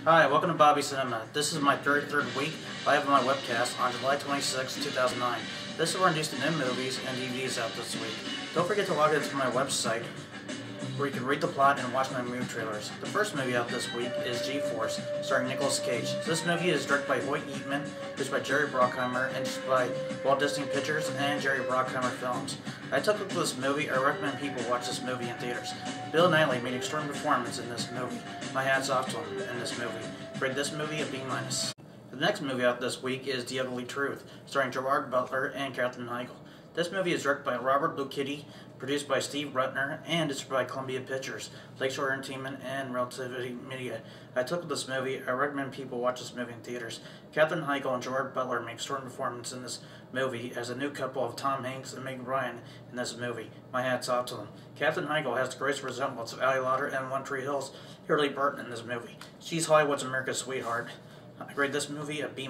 Hi, welcome to Bobby Cinema. This is my 33rd week live on my webcast on July 26, 2009. This is where I introduce the new movies and DVDs out this week. Don't forget to log into my website where you can read the plot and watch my movie trailers. The first movie out this week is G-Force, starring Nicolas Cage. This movie is directed by Hoyt Eatman, produced by Jerry Bruckheimer, and produced by Walt Disney Pictures and Jerry Bruckheimer Films. I took a look at this movie. I recommend people watch this movie in theaters. Bill Nighy made an extraordinary performance in this movie. My hat's off to him in this movie. Rate this movie a B-. The next movie out this week is The Ugly Truth, starring Gerard Butler and Katherine Heigl. This movie is directed by Robert Luchiti, produced by Steve Rutner, and distributed by Columbia Pictures, Lakeshore Entertainment, and Relativity Media. I took this movie. I recommend people watch this movie in theaters. Katherine Heigl and Gerard Butler make extraordinary performance in this movie as a new couple of Tom Hanks and Meg Ryan in this movie. My hat's off to them. Katherine Heigl has the greatest resemblance of Ali Lauder and One Tree Hill's Shirley Burton in this movie. She's Hollywood's America's sweetheart. I grade this movie a B-.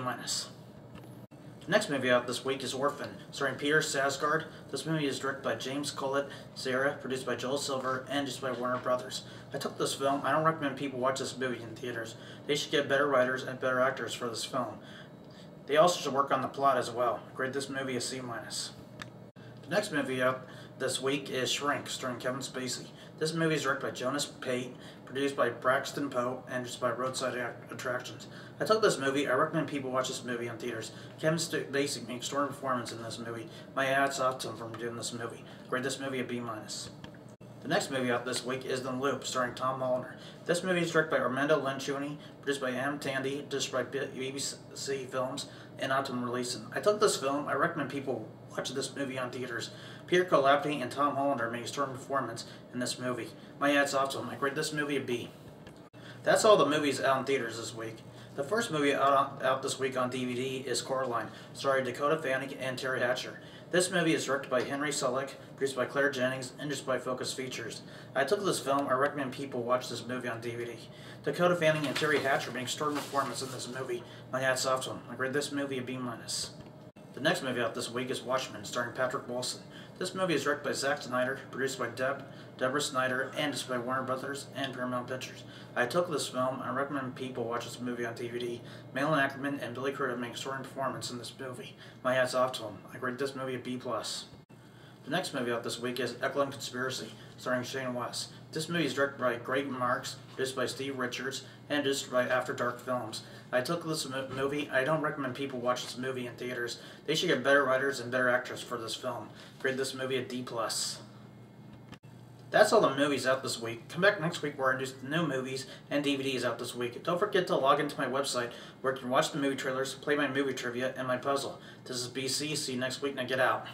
The next movie out this week is Orphan, starring Peter Sarsgaard. This movie is directed by James Collett Serra, produced by Joel Silver, and produced by Warner Brothers. I took this film. I don't recommend people watch this movie in theaters. They should get better writers and better actors for this film. They also should work on the plot as well. Grade this movie a C-. The next movie out this week is Shrink, starring Kevin Spacey. This movie is directed by Jonas Pate, produced by Braxton Poe, and produced by Roadside Attractions. I took this movie. I recommend people watch this movie in theaters. Kevin Spacey made an extraordinary performance in this movie. My hat's off to him for doing this movie. Grade this movie a B-. The next movie out this week is The Loop, starring Tom Hollander. This movie is directed by Armando Lencioni, produced by M. Tandy, distributed by BBC Films, and Autumn Releasing. I took this film. I recommend people watch this movie on theaters. Peter Colapny and Tom Hollander made an extraordinary performance in this movie. My hat's off to them. I grade this movie a B. That's all the movies out in theaters this week. The first movie out this week on DVD is Coraline, starring Dakota Fanning and Terry Hatcher. This movie is directed by Henry Selick, produced by Claire Jennings, and produced by Focus Features. I took this film. I recommend people watch this movie on DVD. Dakota Fanning and Terry Hatcher made an extraordinary performance in this movie. My hat's off to them. I grade this movie a B-. The next movie out this week is Watchmen, starring Patrick Wilson. This movie is directed by Zack Snyder, produced by Deborah Snyder, and produced by Warner Brothers and Paramount Pictures. I took this film. I recommend people watch this movie on DVD. Malin Ackerman and Billy Crudup make an extraordinary performance in this movie. My hat's off to them. I grade this movie a B+. The next movie out this week is Eklund Conspiracy, starring Shane West. This movie is directed by Greg Marks, produced by Steve Richards, and produced by After Dark Films. I took this movie. I don't recommend people watch this movie in theaters. They should get better writers and better actors for this film. Grade this movie a D+. That's all the movies out this week. Come back next week where I introduce the new movies and DVDs out this week. Don't forget to log into my website where you can watch the movie trailers, play my movie trivia, and my puzzle. This is BC. See you next week. Now get out.